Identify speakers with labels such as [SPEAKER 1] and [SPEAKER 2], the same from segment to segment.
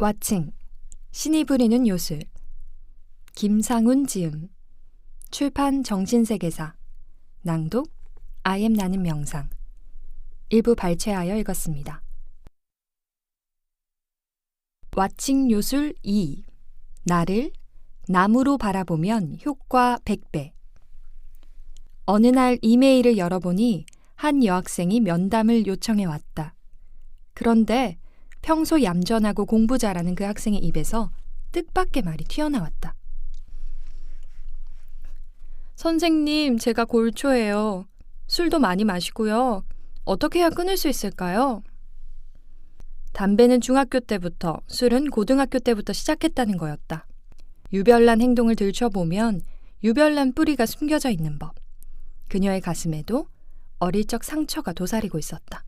[SPEAKER 1] 왓칭, 신이 부리는 요술, 김상훈 지음, 출판 정신세계사, 낭독 I am 나는 명상, 일부 발췌하여 읽었습니다. 왓칭 요술 2. 나를 나무로 바라보면 효과 100배. 어느 날 이메일을 열어보니 한 여학생이 면담을 요청해 왔다. 그런데 평소 얌전하고 공부 잘하는 그 학생의 입에서 뜻밖의 말이 튀어나왔다. 선생님, 제가 골초예요. 술도 많이 마시고요. 어떻게 해야 끊을 수 있을까요? 담배는 중학교 때부터, 술은 고등학교 때부터 시작했다는 거였다. 유별난 행동을 들춰보면 유별난 뿌리가 숨겨져 있는 법. 그녀의 가슴에도 어릴 적 상처가 도사리고 있었다.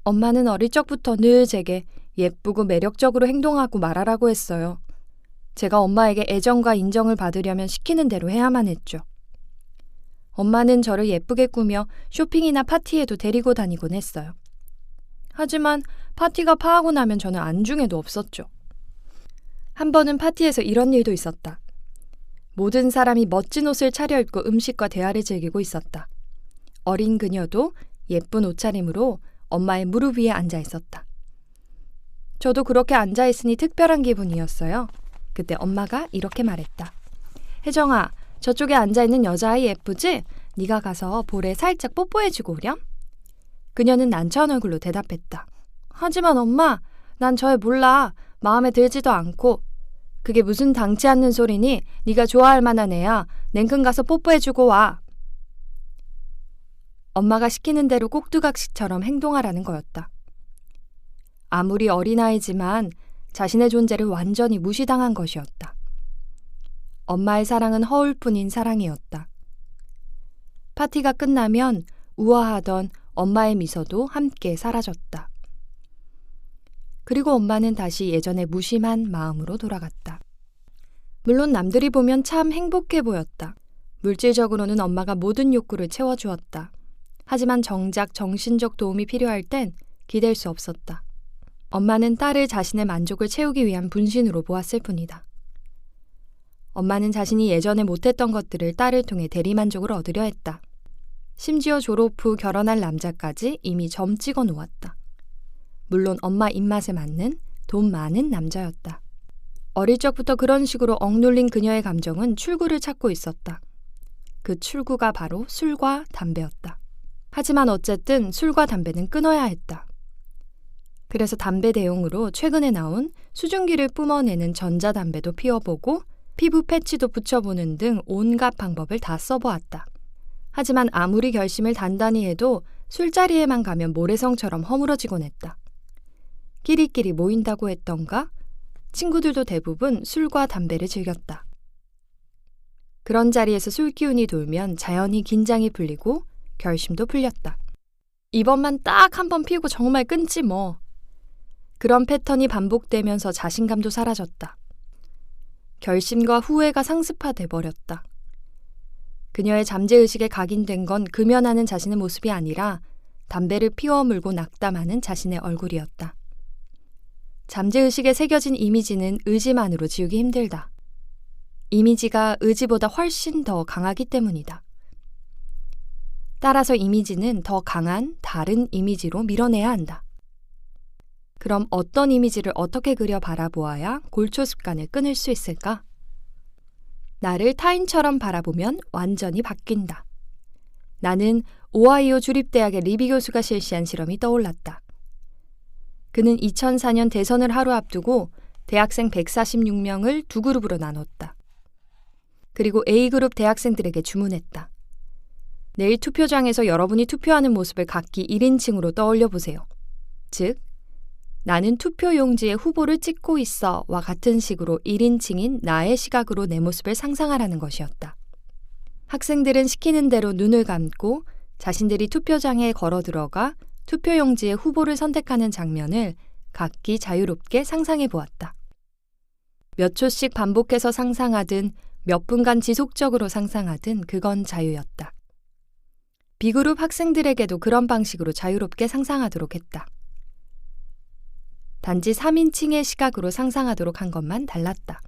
[SPEAKER 1] 엄마는 어릴 적부터 늘 제게 예쁘고 매력적으로 행동하고 말하라고 했어요. 제가 엄마에게 애정과 인정을 받으려면 시키는 대로 해야만 했죠. 엄마는 저를 예쁘게 꾸며 쇼핑이나 파티에도 데리고 다니곤 했어요. 하지만 파티가 파하고 나면 저는 안중에도 없었죠. 한 번은 파티에서 이런 일도 있었다. 모든 사람이 멋진 옷을 차려입고 음식과 대화를 즐기고 있었다. 어린 그녀도 예쁜 옷차림으로 엄마의 무릎 위에 앉아 있었다. 저도 그렇게 앉아 있으니 특별한 기분이었어요. 그때 엄마가 이렇게 말했다. 혜정아, 저쪽에 앉아있는 여자아이 예쁘지? 네가 가서 볼에 살짝 뽀뽀해주고 오렴? 그녀는 난처한 얼굴로 대답했다. 하지만 엄마, 난 저 애 몰라. 마음에 들지도 않고. 그게 무슨 당치 않는 소리니? 네가 좋아할 만한 애야. 냉큼 가서 뽀뽀해주고 와. 엄마가 시키는 대로 꼭두각시처럼 행동하라는 거였다. 아무리 어린아이지만 자신의 존재를 완전히 무시당한 것이었다. 엄마의 사랑은 허울뿐인 사랑이었다. 파티가 끝나면 우아하던 엄마의 미소도 함께 사라졌다. 그리고 엄마는 다시 예전의 무심한 마음으로 돌아갔다. 물론 남들이 보면 참 행복해 보였다. 물질적으로는 엄마가 모든 욕구를 채워주었다. 하지만 정작 정신적 도움이 필요할 땐 기댈 수 없었다. 엄마는 딸을 자신의 만족을 채우기 위한 분신으로 보았을 뿐이다. 엄마는 자신이 예전에 못했던 것들을 딸을 통해 대리만족을 얻으려 했다. 심지어 졸업 후 결혼할 남자까지 이미 점 찍어 놓았다. 물론 엄마 입맛에 맞는 돈 많은 남자였다. 어릴 적부터 그런 식으로 억눌린 그녀의 감정은 출구를 찾고 있었다. 그 출구가 바로 술과 담배였다. 하지만 어쨌든 술과 담배는 끊어야 했다. 그래서 담배 대용으로 최근에 나온 수증기를 뿜어내는 전자담배도 피워보고 피부 패치도 붙여보는 등 온갖 방법을 다 써보았다. 하지만 아무리 결심을 단단히 해도 술자리에만 가면 모래성처럼 허물어지곤 했다. 끼리끼리 모인다고 했던가? 친구들도 대부분 술과 담배를 즐겼다. 그런 자리에서 술 기운이 돌면 자연히 긴장이 풀리고 결심도 풀렸다. 이번만 딱 한 번 피우고 정말 끊지 뭐. 그런 패턴이 반복되면서 자신감도 사라졌다. 결심과 후회가 상습화돼 버렸다. 그녀의 잠재의식에 각인된 건 금연하는 자신의 모습이 아니라 담배를 피워 물고 낙담하는 자신의 얼굴이었다. 잠재의식에 새겨진 이미지는 의지만으로 지우기 힘들다. 이미지가 의지보다 훨씬 더 강하기 때문이다. 따라서 이미지는 더 강한 다른 이미지로 밀어내야 한다. 그럼 어떤 이미지를 어떻게 그려 바라보아야 골초 습관을 끊을 수 있을까? 나를 타인처럼 바라보면 완전히 바뀐다. 나는 오하이오 주립대학의 리비 교수가 실시한 실험이 떠올랐다. 그는 2004년 대선을 하루 앞두고 대학생 146명을 두 그룹으로 나눴다. 그리고 A그룹 대학생들에게 주문했다. 내일 투표장에서 여러분이 투표하는 모습을 각기 1인칭으로 떠올려 보세요. 즉, 나는 투표용지에 후보를 찍고 있어와 같은 식으로 1인칭인 나의 시각으로 내 모습을 상상하라는 것이었다. 학생들은 시키는 대로 눈을 감고 자신들이 투표장에 걸어 들어가 투표용지에 후보를 선택하는 장면을 각기 자유롭게 상상해 보았다. 몇 초씩 반복해서 상상하든 몇 분간 지속적으로 상상하든 그건 자유였다. B그룹 학생들에게도 그런 방식으로 자유롭게 상상하도록 했다. 단지 3인칭의 시각으로 상상하도록 한 것만 달랐다.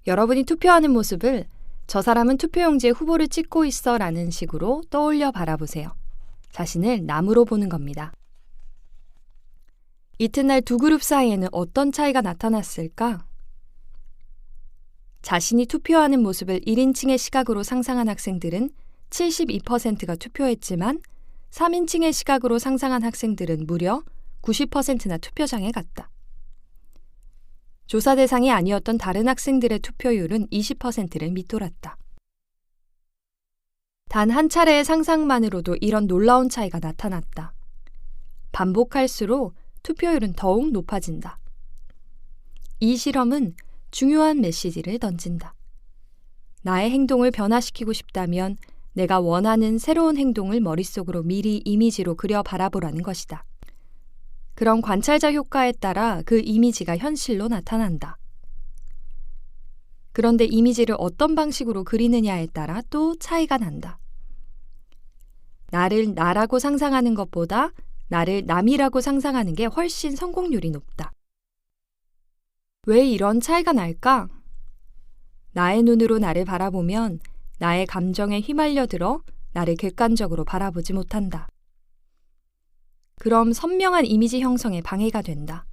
[SPEAKER 1] 여러분이 투표하는 모습을 저 사람은 투표용지에 후보를 찍고 있어 라는 식으로 떠올려 바라보세요. 자신을 남으로 보는 겁니다. 이튿날 두 그룹 사이에는 어떤 차이가 나타났을까? 자신이 투표하는 모습을 1인칭의 시각으로 상상한 학생들은 72%가 투표했지만 3인칭의 시각으로 상상한 학생들은 무려 90%나 투표장에 갔다. 조사 대상이 아니었던 다른 학생들의 투표율은 20%를 밑돌았다. 단 한 차례의 상상만으로도 이런 놀라운 차이가 나타났다. 반복할수록 투표율은 더욱 높아진다. 이 실험은 중요한 메시지를 던진다. 나의 행동을 변화시키고 싶다면 내가 원하는 새로운 행동을 머릿속으로 미리 이미지로 그려 바라보라는 것이다. 그럼 관찰자 효과에 따라 그 이미지가 현실로 나타난다. 그런데 이미지를 어떤 방식으로 그리느냐에 따라 또 차이가 난다. 나를 나라고 상상하는 것보다 나를 남이라고 상상하는 게 훨씬 성공률이 높다. 왜 이런 차이가 날까? 나의 눈으로 나를 바라보면 나의 감정에 휘말려들어 나를 객관적으로 바라보지 못한다. 그럼 선명한 이미지 형성에 방해가 된다.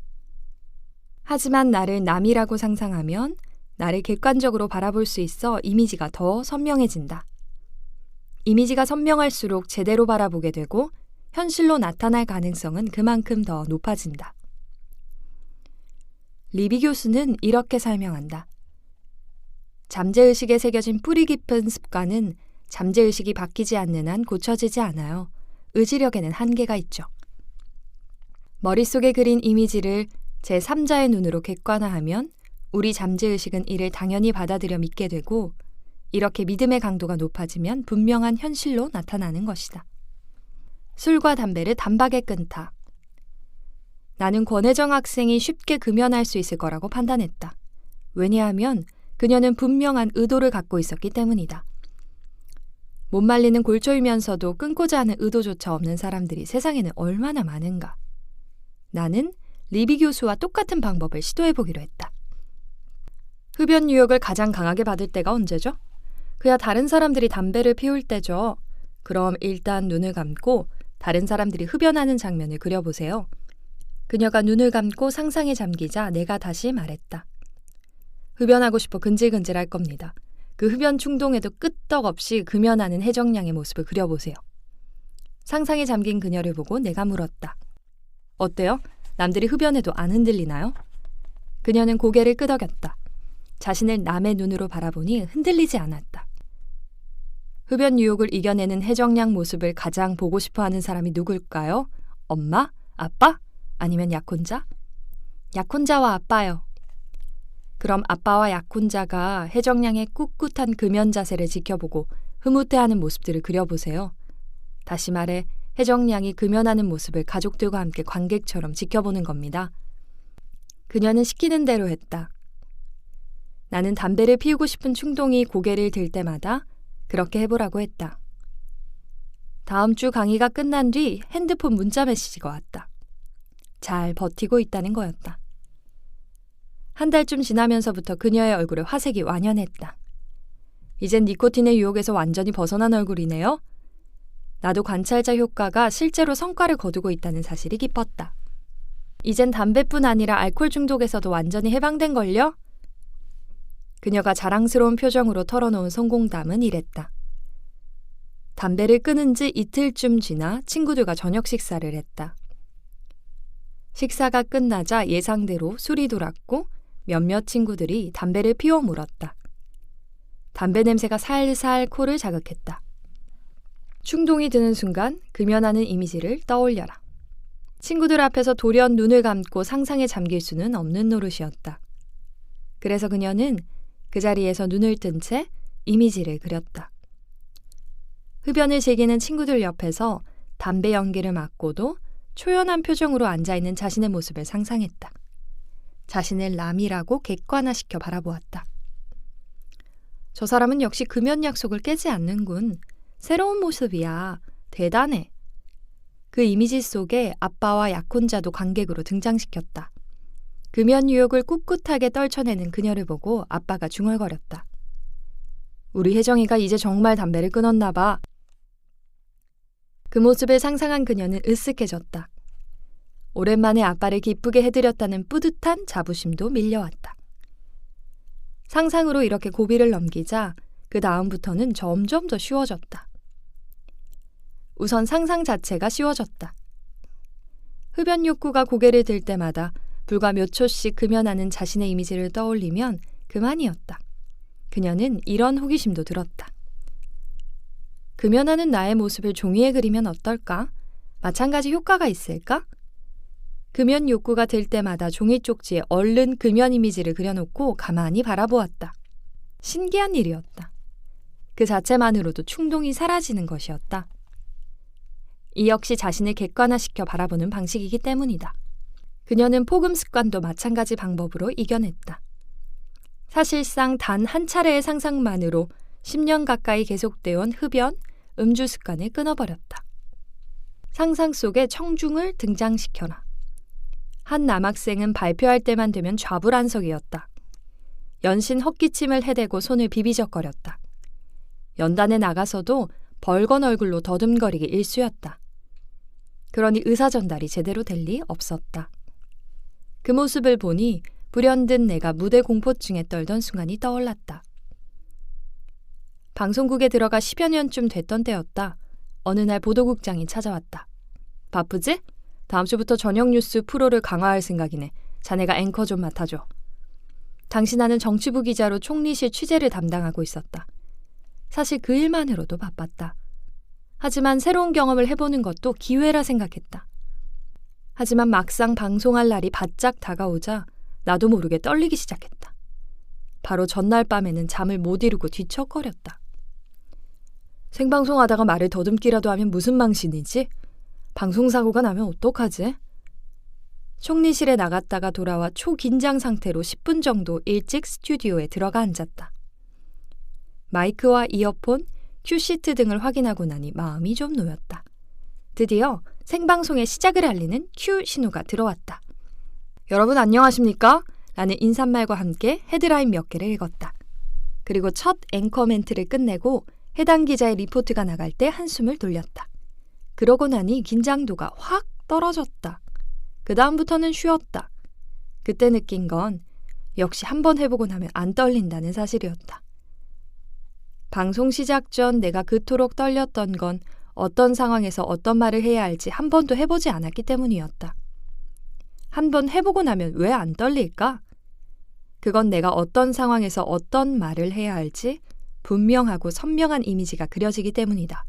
[SPEAKER 1] 하지만 나를 남이라고 상상하면 나를 객관적으로 바라볼 수 있어 이미지가 더 선명해진다. 이미지가 선명할수록 제대로 바라보게 되고 현실로 나타날 가능성은 그만큼 더 높아진다. 리비 교수는 이렇게 설명한다. 잠재의식에 새겨진 뿌리 깊은 습관은 잠재의식이 바뀌지 않는 한 고쳐지지 않아요. 의지력에는 한계가 있죠. 머릿속에 그린 이미지를 제3자의 눈으로 객관화하면 우리 잠재의식은 이를 당연히 받아들여 믿게 되고 이렇게 믿음의 강도가 높아지면 분명한 현실로 나타나는 것이다. 술과 담배를 단박에 끊다. 나는 권혜정 학생이 쉽게 금연할 수 있을 거라고 판단했다. 왜냐하면 그녀는 분명한 의도를 갖고 있었기 때문이다. 못 말리는 골초이면서도 끊고자 하는 의도조차 없는 사람들이 세상에는 얼마나 많은가. 나는 리비 교수와 똑같은 방법을 시도해보기로 했다. 흡연 유혹을 가장 강하게 받을 때가 언제죠? 그야 다른 사람들이 담배를 피울 때죠. 그럼 일단 눈을 감고 다른 사람들이 흡연하는 장면을 그려보세요. 그녀가 눈을 감고 상상에 잠기자 내가 다시 말했다. 흡연하고 싶어 근질근질할 겁니다. 그 흡연 충동에도 끄떡없이 금연하는 혜정양의 모습을 그려보세요. 상상에 잠긴 그녀를 보고 내가 물었다. 어때요? 남들이 흡연해도 안 흔들리나요? 그녀는 고개를 끄덕였다. 자신을 남의 눈으로 바라보니 흔들리지 않았다. 흡연 유혹을 이겨내는 혜정양 모습을 가장 보고 싶어하는 사람이 누굴까요? 엄마? 아빠? 아니면 약혼자? 약혼자와 아빠요. 그럼 아빠와 약혼자가 혜정양의 꿋꿋한 금연 자세를 지켜보고 흐뭇해하는 모습들을 그려보세요. 다시 말해 혜정양이 금연하는 모습을 가족들과 함께 관객처럼 지켜보는 겁니다. 그녀는 시키는 대로 했다. 나는 담배를 피우고 싶은 충동이 고개를 들 때마다 그렇게 해보라고 했다. 다음 주 강의가 끝난 뒤 핸드폰 문자 메시지가 왔다. 잘 버티고 있다는 거였다. 한 달쯤 지나면서부터 그녀의 얼굴에 화색이 완연했다. 이젠 니코틴의 유혹에서 완전히 벗어난 얼굴이네요. 나도 관찰자 효과가 실제로 성과를 거두고 있다는 사실이 기뻤다. 이젠 담배뿐 아니라 알코올 중독에서도 완전히 해방된걸요? 그녀가 자랑스러운 표정으로 털어놓은 성공담은 이랬다. 담배를 끊은 지 이틀쯤 지나 친구들과 저녁 식사를 했다. 식사가 끝나자 예상대로 술이 돌았고 몇몇 친구들이 담배를 피워 물었다. 담배 냄새가 살살 코를 자극했다. 충동이 드는 순간 금연하는 이미지를 떠올려라. 친구들 앞에서 돌연 눈을 감고 상상에 잠길 수는 없는 노릇이었다. 그래서 그녀는 그 자리에서 눈을 뜬 채 이미지를 그렸다. 흡연을 즐기는 친구들 옆에서 담배 연기를 맡고도 초연한 표정으로 앉아있는 자신의 모습을 상상했다. 자신을 남이라고 객관화시켜 바라보았다. 저 사람은 역시 금연 약속을 깨지 않는군. 새로운 모습이야. 대단해. 그 이미지 속에 아빠와 약혼자도 관객으로 등장시켰다. 금연 유혹을 꿋꿋하게 떨쳐내는 그녀를 보고 아빠가 중얼거렸다. 우리 혜정이가 이제 정말 담배를 끊었나 봐. 그 모습을 상상한 그녀는 으쓱해졌다. 오랜만에 아빠를 기쁘게 해드렸다는 뿌듯한 자부심도 밀려왔다. 상상으로 이렇게 고비를 넘기자 그 다음부터는 점점 더 쉬워졌다. 우선 상상 자체가 쉬워졌다. 흡연 욕구가 고개를 들 때마다 불과 몇 초씩 금연하는 자신의 이미지를 떠올리면 그만이었다. 그녀는 이런 호기심도 들었다. 금연하는 나의 모습을 종이에 그리면 어떨까? 마찬가지 효과가 있을까? 금연 욕구가 들 때마다 종이 쪽지에 얼른 금연 이미지를 그려놓고 가만히 바라보았다. 신기한 일이었다. 그 자체만으로도 충동이 사라지는 것이었다. 이 역시 자신을 객관화시켜 바라보는 방식이기 때문이다. 그녀는 폭음 습관도 마찬가지 방법으로 이겨냈다. 사실상 단 한 차례의 상상만으로 10년 가까이 계속되어 온 흡연, 음주 습관을 끊어버렸다. 상상 속에 청중을 등장시켜라. 한 남학생은 발표할 때만 되면 좌불안석이었다. 연신 헛기침을 해대고 손을 비비적거렸다. 연단에 나가서도 벌건 얼굴로 더듬거리기 일쑤였다. 그러니 의사 전달이 제대로 될 리 없었다. 그 모습을 보니 불현듯 내가 무대 공포증에 떨던 순간이 떠올랐다. 방송국에 들어가 10여 년쯤 됐던 때였다. 어느 날 보도국장이 찾아왔다. 바쁘지? 다음 주부터 저녁 뉴스 프로를 강화할 생각이네. 자네가 앵커 좀 맡아줘. 당시 나는 정치부 기자로 총리실 취재를 담당하고 있었다. 사실 그 일만으로도 바빴다. 하지만 새로운 경험을 해보는 것도 기회라 생각했다. 하지만 막상 방송할 날이 바짝 다가오자 나도 모르게 떨리기 시작했다. 바로 전날 밤에는 잠을 못 이루고 뒤척거렸다. 생방송하다가 말을 더듬기라도 하면 무슨 망신이지? 방송사고가 나면 어떡하지? 총리실에 나갔다가 돌아와 초긴장 상태로 10분 정도 일찍 스튜디오에 들어가 앉았다. 마이크와 이어폰, 큐시트 등을 확인하고 나니 마음이 좀 놓였다. 드디어 생방송의 시작을 알리는 큐 신호가 들어왔다. 여러분 안녕하십니까? 라는 인사말과 함께 헤드라인 몇 개를 읽었다. 그리고 첫 앵커 멘트를 끝내고 해당 기자의 리포트가 나갈 때 한숨을 돌렸다. 그러고 나니 긴장도가 확 떨어졌다. 그 다음부터는 쉬었다. 그때 느낀 건 역시 한번 해보고 나면 안 떨린다는 사실이었다. 방송 시작 전 내가 그토록 떨렸던 건 어떤 상황에서 어떤 말을 해야 할지 한 번도 해보지 않았기 때문이었다. 한 번 해보고 나면 왜 안 떨릴까? 그건 내가 어떤 상황에서 어떤 말을 해야 할지 분명하고 선명한 이미지가 그려지기 때문이다.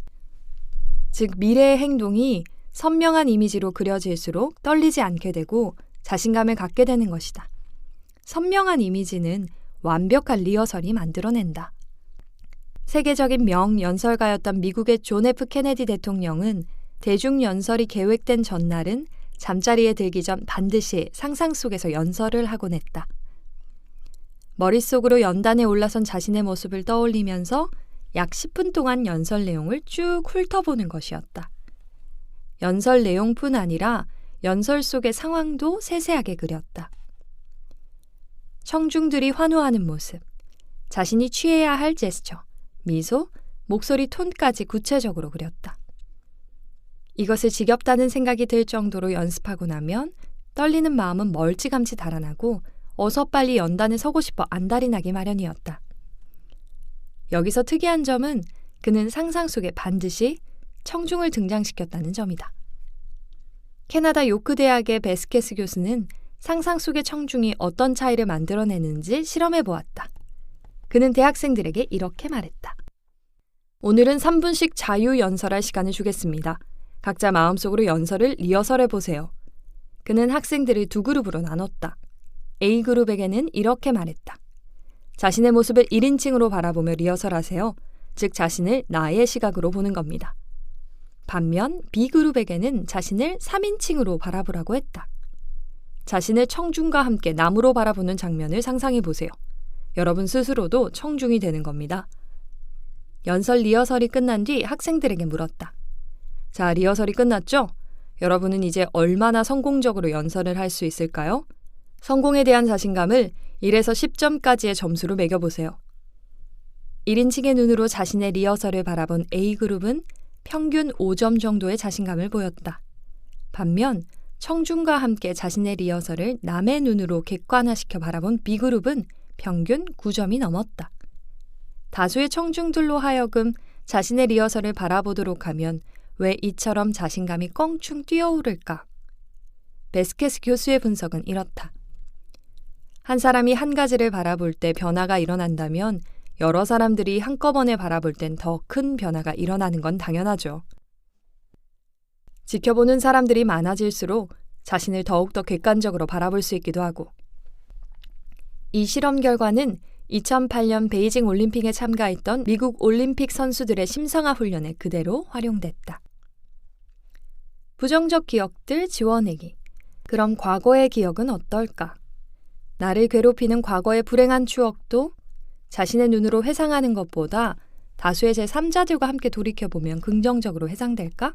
[SPEAKER 1] 즉 미래의 행동이 선명한 이미지로 그려질수록 떨리지 않게 되고 자신감을 갖게 되는 것이다. 선명한 이미지는 완벽한 리허설이 만들어낸다. 세계적인 명연설가였던 미국의 존 F 케네디 대통령은 대중연설이 계획된 전날은 잠자리에 들기 전 반드시 상상 속에서 연설을 하곤 했다. 머릿속으로 연단에 올라선 자신의 모습을 떠올리면서 약 10분 동안 연설 내용을 쭉 훑어보는 것이었다. 연설 내용뿐 아니라 연설 속의 상황도 세세하게 그렸다. 청중들이 환호하는 모습, 자신이 취해야 할 제스처, 미소, 목소리 톤까지 구체적으로 그렸다. 이것을 지겹다는 생각이 들 정도로 연습하고 나면 떨리는 마음은 멀찌감치 달아나고 어서 빨리 연단에 서고 싶어 안달이 나기 마련이었다. 여기서 특이한 점은 그는 상상 속에 반드시 청중을 등장시켰다는 점이다. 캐나다 요크 대학의 베스케스 교수는 상상 속의 청중이 어떤 차이를 만들어내는지 실험해 보았다. 그는 대학생들에게 이렇게 말했다. 오늘은 3분씩 자유 연설할 시간을 주겠습니다. 각자 마음속으로 연설을 리허설해 보세요. 그는 학생들을 두 그룹으로 나눴다. A그룹에게는 이렇게 말했다. 자신의 모습을 1인칭으로 바라보며 리허설하세요. 즉 자신을 나의 시각으로 보는 겁니다. 반면 B그룹에게는 자신을 3인칭으로 바라보라고 했다. 자신을 청중과 함께 나무로 바라보는 장면을 상상해 보세요. 여러분 스스로도 청중이 되는 겁니다. 연설 리허설이 끝난 뒤 학생들에게 물었다. 자, 리허설이 끝났죠? 여러분은 이제 얼마나 성공적으로 연설을 할 수 있을까요? 성공에 대한 자신감을 1에서 10점까지의 점수로 매겨보세요. 1인칭의 눈으로 자신의 리허설을 바라본 A그룹은 평균 5점 정도의 자신감을 보였다. 반면 청중과 함께 자신의 리허설을 남의 눈으로 객관화시켜 바라본 B그룹은 평균 9점이 넘었다. 다수의 청중들로 하여금 자신의 리허설을 바라보도록 하면 왜 이처럼 자신감이 껑충 뛰어오를까? 베스케스 교수의 분석은 이렇다. 한 사람이 한 가지를 바라볼 때 변화가 일어난다면 여러 사람들이 한꺼번에 바라볼 땐 더 큰 변화가 일어나는 건 당연하죠. 지켜보는 사람들이 많아질수록 자신을 더욱더 객관적으로 바라볼 수 있기도 하고. 이 실험 결과는 2008년 베이징 올림픽에 참가했던 미국 올림픽 선수들의 심상화 훈련에 그대로 활용됐다. 부정적 기억들 지워내기. 그럼 과거의 기억은 어떨까? 나를 괴롭히는 과거의 불행한 추억도 자신의 눈으로 회상하는 것보다 다수의 제3자들과 함께 돌이켜보면 긍정적으로 회상될까?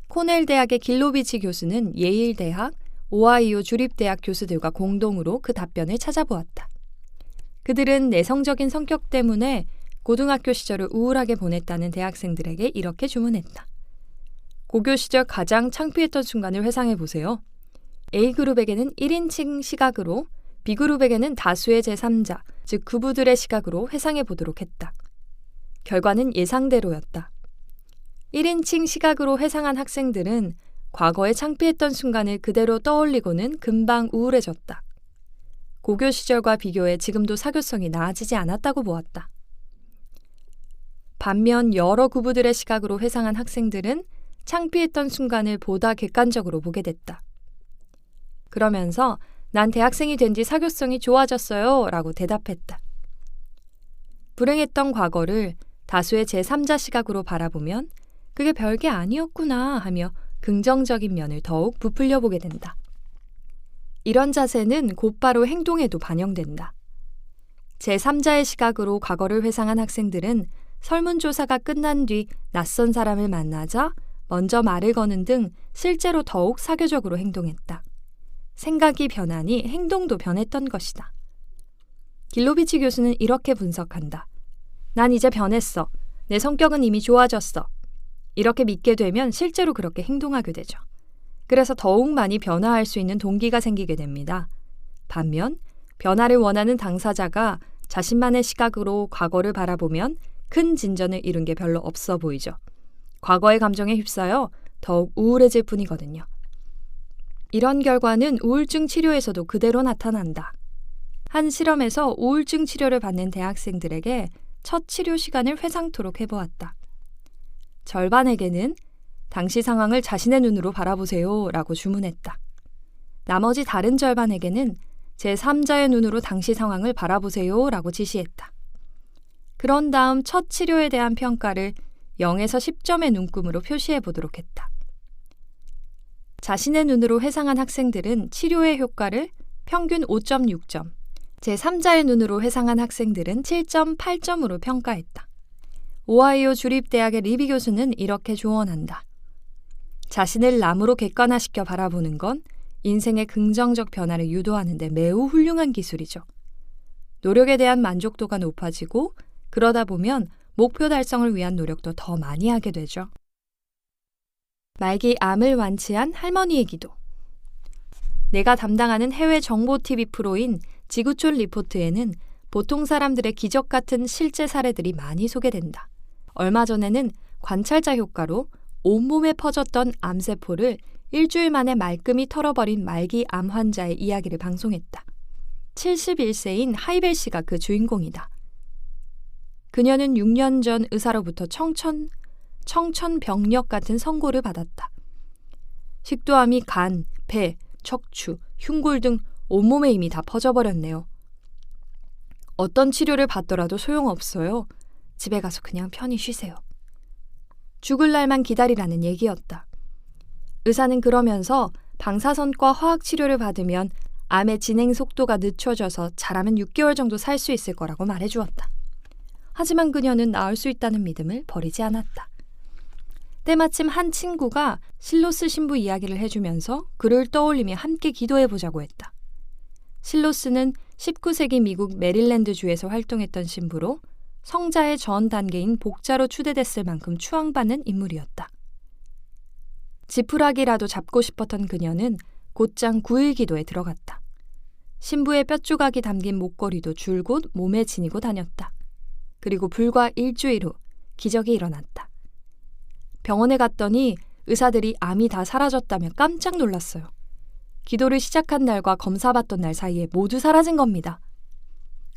[SPEAKER 1] 코넬 대학의 길로비치 교수는 예일 대학, 오하이오 주립대학 교수들과 공동으로 그 답변을 찾아보았다. 그들은 내성적인 성격 때문에 고등학교 시절을 우울하게 보냈다는 대학생들에게 이렇게 주문했다. 고교 시절 가장 창피했던 순간을 회상해보세요. A그룹에게는 1인칭 시각으로, B그룹에게는 다수의 제3자, 즉 구부들의 시각으로 회상해보도록 했다. 결과는 예상대로였다. 1인칭 시각으로 회상한 학생들은 과거에 창피했던 순간을 그대로 떠올리고는 금방 우울해졌다. 고교 시절과 비교해 지금도 사교성이 나아지지 않았다고 보았다. 반면 여러 구부들의 시각으로 회상한 학생들은 창피했던 순간을 보다 객관적으로 보게 됐다. 그러면서 난 대학생이 된 지 사교성이 좋아졌어요 라고 대답했다. 불행했던 과거를 다수의 제3자 시각으로 바라보면 그게 별게 아니었구나 하며 긍정적인 면을 더욱 부풀려 보게 된다. 이런 자세는 곧바로 행동에도 반영된다. 제3자의 시각으로 과거를 회상한 학생들은 설문조사가 끝난 뒤 낯선 사람을 만나자 먼저 말을 거는 등 실제로 더욱 사교적으로 행동했다. 생각이 변하니 행동도 변했던 것이다. 길로비치 교수는 이렇게 분석한다. 난 이제 변했어. 내 성격은 이미 좋아졌어. 이렇게 믿게 되면 실제로 그렇게 행동하게 되죠. 그래서 더욱 많이 변화할 수 있는 동기가 생기게 됩니다. 반면 변화를 원하는 당사자가 자신만의 시각으로 과거를 바라보면 큰 진전을 이룬 게 별로 없어 보이죠. 과거의 감정에 휩싸여 더욱 우울해질 뿐이거든요. 이런 결과는 우울증 치료에서도 그대로 나타난다. 한 실험에서 우울증 치료를 받는 대학생들에게 첫 치료 시간을 회상토록 해보았다. 절반에게는 당시 상황을 자신의 눈으로 바라보세요 라고 주문했다. 나머지 다른 절반에게는 제3자의 눈으로 당시 상황을 바라보세요 라고 지시했다. 그런 다음 첫 치료에 대한 평가를 0에서 10점의 눈금으로 표시해 보도록 했다. 자신의 눈으로 회상한 학생들은 치료의 효과를 평균 5.6점, 제3자의 눈으로 회상한 학생들은 7.8점으로 평가했다. 오하이오 주립대학의 리비 교수는 이렇게 조언한다. 자신을 남으로 객관화시켜 바라보는 건 인생의 긍정적 변화를 유도하는 데 매우 훌륭한 기술이죠. 노력에 대한 만족도가 높아지고 그러다 보면 목표 달성을 위한 노력도 더 많이 하게 되죠. 말기 암을 완치한 할머니의 기도. 내가 담당하는 해외 정보 TV 프로인 지구촌 리포트에는 보통 사람들의 기적 같은 실제 사례들이 많이 소개된다. 얼마 전에는 관찰자 효과로 온몸에 퍼졌던 암세포를 일주일 만에 말끔히 털어버린 말기 암 환자의 이야기를 방송했다. 71세인 하이벨 씨가 그 주인공이다. 그녀는 6년 전 의사로부터 청천벽력 같은 선고를 받았다. 식도암이 간, 배, 척추, 흉골 등 온몸에 이미 다 퍼져버렸네요. 어떤 치료를 받더라도 소용없어요. 집에 가서 그냥 편히 쉬세요. 죽을 날만 기다리라는 얘기였다. 의사는 그러면서 방사선과 화학치료를 받으면 암의 진행 속도가 늦춰져서 잘하면 6개월 정도 살 수 있을 거라고 말해주었다. 하지만 그녀는 나을 수 있다는 믿음을 버리지 않았다. 때마침 한 친구가 실로스 신부 이야기를 해주면서 그를 떠올리며 함께 기도해보자고 했다. 실로스는 19세기 미국 메릴랜드주에서 활동했던 신부로 성자의 전 단계인 복자로 추대됐을 만큼 추앙받는 인물이었다. 지푸라기라도 잡고 싶었던 그녀는 곧장 9일 기도에 들어갔다. 신부의 뼈조각이 담긴 목걸이도 줄곧 몸에 지니고 다녔다. 그리고 불과 일주일 후 기적이 일어났다. 병원에 갔더니 의사들이 암이 다 사라졌다며 깜짝 놀랐어요. 기도를 시작한 날과 검사받던 날 사이에 모두 사라진 겁니다.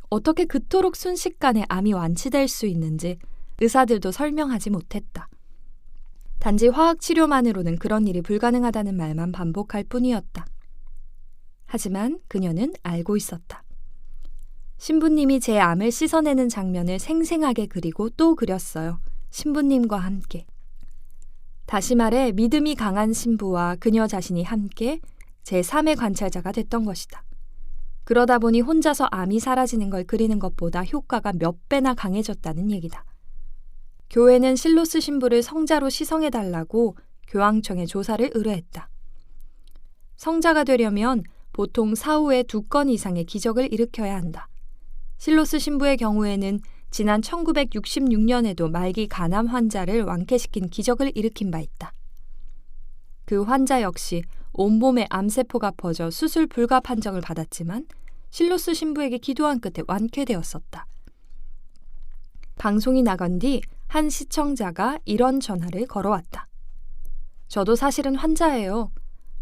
[SPEAKER 1] 어떻게 그토록 순식간에 암이 완치될 수 있는지 의사들도 설명하지 못했다. 단지 화학 치료만으로는 그런 일이 불가능하다는 말만 반복할 뿐이었다. 하지만 그녀는 알고 있었다. 신부님이 제 암을 씻어내는 장면을 생생하게 그리고 또 그렸어요. 신부님과 함께. 다시 말해 믿음이 강한 신부와 그녀 자신이 함께 제3의 관찰자가 됐던 것이다. 그러다 보니 혼자서 암이 사라지는 걸 그리는 것보다 효과가 몇 배나 강해졌다는 얘기다. 교회는 실로스 신부를 성자로 시성해달라고 교황청에 조사를 의뢰했다. 성자가 되려면 보통 사후에 2건 이상의 기적을 일으켜야 한다. 실로스 신부의 경우에는 지난 1966년에도 말기 간암 환자를 완쾌시킨 기적을 일으킨 바 있다. 그 환자 역시 온몸에 암세포가 퍼져 수술 불가 판정을 받았지만 실로스 신부에게 기도한 끝에 완쾌되었었다. 방송이 나간 뒤 한 시청자가 이런 전화를 걸어왔다. 저도 사실은 환자예요.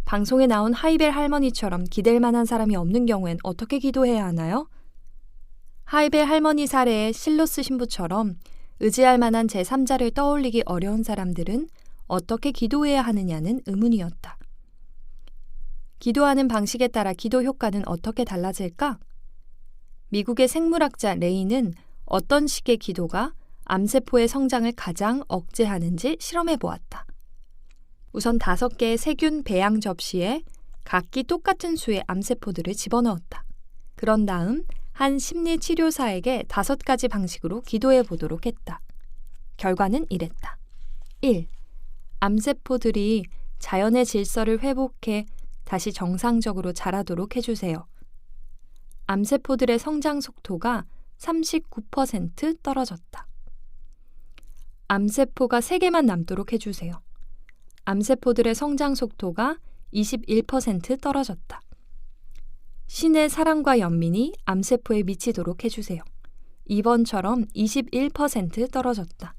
[SPEAKER 1] 방송에 나온 하이벨 할머니처럼 기댈 만한 사람이 없는 경우엔 어떻게 기도해야 하나요? 하이벨 할머니 사례의 실로스 신부처럼 의지할 만한 제3자를 떠올리기 어려운 사람들은 어떻게 기도해야 하느냐는 의문이었다. 기도하는 방식에 따라 기도 효과는 어떻게 달라질까? 미국의 생물학자 레이는 어떤 식의 기도가 암세포의 성장을 가장 억제하는지 실험해 보았다. 우선 5개의 세균 배양 접시에 각기 똑같은 수의 암세포들을 집어넣었다. 그런 다음 한 심리치료사에게 5가지 방식으로 기도해 보도록 했다. 결과는 이랬다. 1. 암세포들이 자연의 질서를 회복해 다시 정상적으로 자라도록 해주세요. 암세포들의 성장 속도가 39% 떨어졌다. 암세포가 3개만 남도록 해주세요. 암세포들의 성장 속도가 21% 떨어졌다. 신의 사랑과 연민이 암세포에 미치도록 해주세요. 2번처럼 21% 떨어졌다.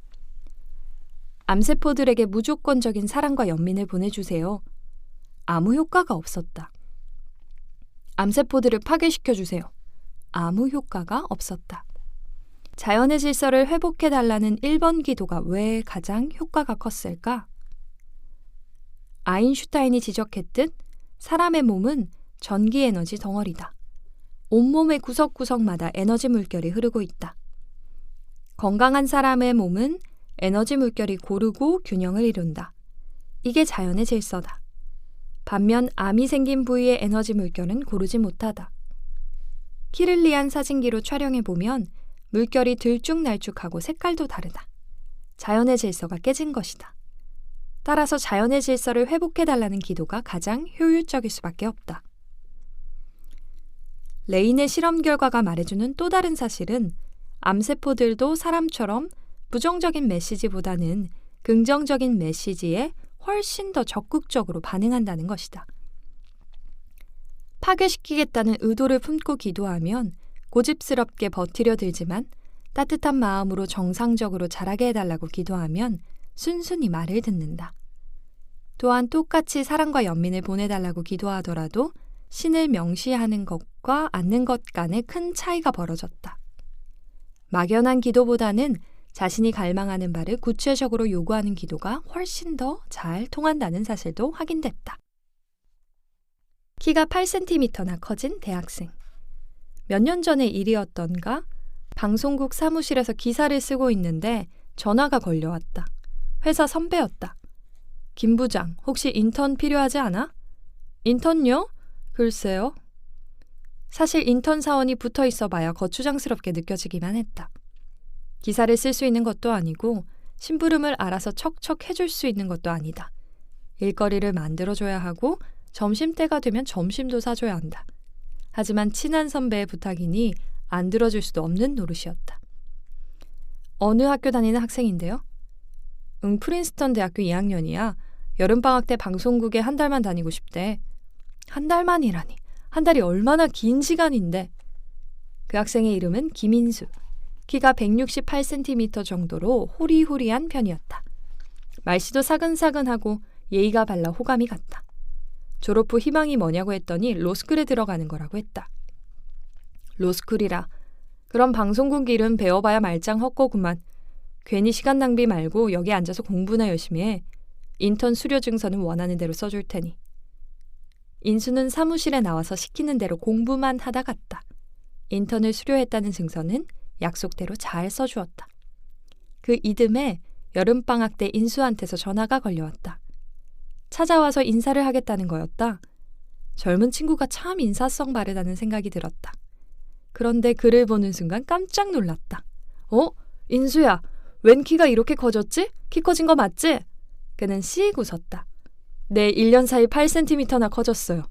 [SPEAKER 1] 암세포들에게 무조건적인 사랑과 연민을 보내주세요. 아무 효과가 없었다. 암세포들을 파괴시켜주세요. 아무 효과가 없었다. 자연의 질서를 회복해달라는 1번 기도가 왜 가장 효과가 컸을까? 아인슈타인이 지적했듯 사람의 몸은 전기 에너지 덩어리다. 온몸의 구석구석마다 에너지 물결이 흐르고 있다. 건강한 사람의 몸은 에너지 물결이 고르고 균형을 이룬다. 이게 자연의 질서다. 반면 암이 생긴 부위의 에너지 물결은 고르지 못하다. 키를리안 사진기로 촬영해보면 물결이 들쭉날쭉하고 색깔도 다르다. 자연의 질서가 깨진 것이다. 따라서 자연의 질서를 회복해달라는 기도가 가장 효율적일 수밖에 없다. 레인의 실험 결과가 말해주는 또 다른 사실은 암세포들도 사람처럼 부정적인 메시지보다는 긍정적인 메시지에 훨씬 더 적극적으로 반응한다는 것이다. 파괴시키겠다는 의도를 품고 기도하면 고집스럽게 버티려 들지만 따뜻한 마음으로 정상적으로 자라게 해달라고 기도하면 순순히 말을 듣는다. 또한 똑같이 사랑과 연민을 보내달라고 기도하더라도 신을 명시하는 것과 않는 것 간에 큰 차이가 벌어졌다. 막연한 기도보다는 자신이 갈망하는 바를 구체적으로 요구하는 기도가 훨씬 더 잘 통한다는 사실도 확인됐다. 키가 8cm나 커진 대학생. 몇 년 전의 일이었던가 방송국 사무실에서 기사를 쓰고 있는데 전화가 걸려왔다. 회사 선배였다. 김 부장, 혹시 인턴 필요하지 않아? 인턴요? 글쎄요. 사실 인턴 사원이 붙어 있어 봐야 거추장스럽게 느껴지기만 했다. 기사를 쓸 수 있는 것도 아니고 심부름을 알아서 척척 해줄 수 있는 것도 아니다. 일거리를 만들어줘야 하고 점심때가 되면 점심도 사줘야 한다. 하지만 친한 선배의 부탁이니 안 들어줄 수도 없는 노릇이었다. 어느 학교 다니는 학생인데요? 프린스턴 대학교 2학년이야. 여름방학 때 방송국에 한 달만 다니고 싶대. 한 달만이라니. 한 달이 얼마나 긴 시간인데. 그 학생의 이름은 김인수. 키가 168cm 정도로 호리호리한 편이었다. 말씨도 사근사근하고 예의가 발라 호감이 갔다. 졸업 후 희망이 뭐냐고 했더니 로스쿨에 들어가는 거라고 했다. 로스쿨이라. 그럼 방송국 일은 배워봐야 말짱 헛거구만. 괜히 시간 낭비 말고 여기 앉아서 공부나 열심히 해. 인턴 수료 증서는 원하는 대로 써줄 테니. 인수는 사무실에 나와서 시키는 대로 공부만 하다 갔다. 인턴을 수료했다는 증서는 약속대로 잘 써주었다. 그 이듬해 여름방학 때 인수한테서 전화가 걸려왔다. 찾아와서 인사를 하겠다는 거였다. 젊은 친구가 참 인사성 바르다는 생각이 들었다. 그런데 그를 보는 순간 깜짝 놀랐다. 인수야, 웬 키가 이렇게 커졌지? 키 커진 거 맞지? 그는 씩 웃었다. 네, 1년 사이 8cm나 커졌어요.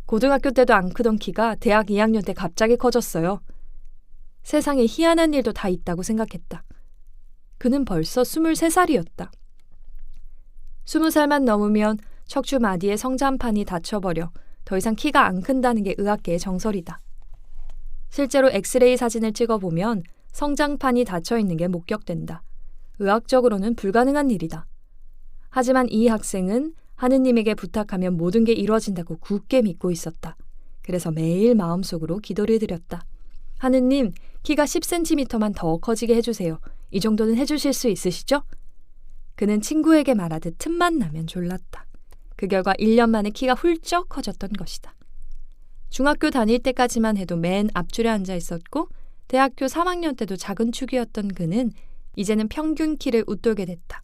[SPEAKER 1] 고등학교 때도 안 크던 키가 대학 2학년 때 갑자기 커졌어요. 세상에 희한한 일도 다 있다고 생각했다. 그는 벌써 23살이었다. 20살만 넘으면 척추 마디의 성장판이 닫혀버려 더 이상 키가 안 큰다는 게 의학계의 정설이다. 실제로 엑스레이 사진을 찍어보면 성장판이 닫혀있는 게 목격된다. 의학적으로는 불가능한 일이다. 하지만 이 학생은 하느님에게 부탁하면 모든 게 이루어진다고 굳게 믿고 있었다. 그래서 매일 마음속으로 기도를 드렸다. 하느님, 키가 10cm만 더 커지게 해주세요. 이 정도는 해주실 수 있으시죠? 그는 친구에게 말하듯 틈만 나면 졸랐다. 그 결과 1년 만에 키가 훌쩍 커졌던 것이다. 중학교 다닐 때까지만 해도 맨 앞줄에 앉아 있었고 대학교 3학년 때도 작은 축이었던 그는 이제는 평균 키를 웃돌게 됐다.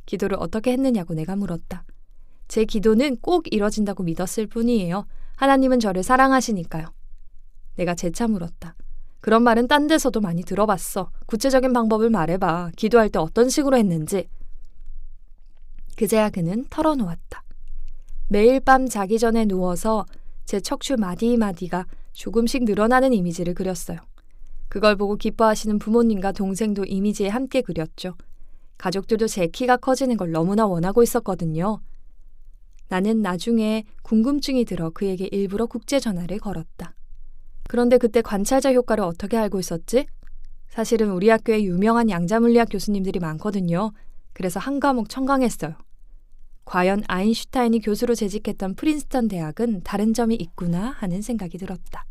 [SPEAKER 1] 기도를 어떻게 했느냐고 내가 물었다. 제 기도는 꼭 이뤄진다고 믿었을 뿐이에요. 하나님은 저를 사랑하시니까요. 내가 재차 물었다. 그런 말은 딴 데서도 많이 들어봤어. 구체적인 방법을 말해봐. 기도할 때 어떤 식으로 했는지. 그제야 그는 털어놓았다. 매일 밤 자기 전에 누워서 제 척추 마디마디가 조금씩 늘어나는 이미지를 그렸어요. 그걸 보고 기뻐하시는 부모님과 동생도 이미지에 함께 그렸죠. 가족들도 제 키가 커지는 걸 너무나 원하고 있었거든요. 나는 나중에 궁금증이 들어 그에게 일부러 국제전화를 걸었다. 그런데 그때 관찰자 효과를 어떻게 알고 있었지? 사실은 우리 학교에 유명한 양자물리학 교수님들이 많거든요. 그래서 한 과목 청강했어요. 과연 아인슈타인이 교수로 재직했던 프린스턴 대학은 다른 점이 있구나 하는 생각이 들었다.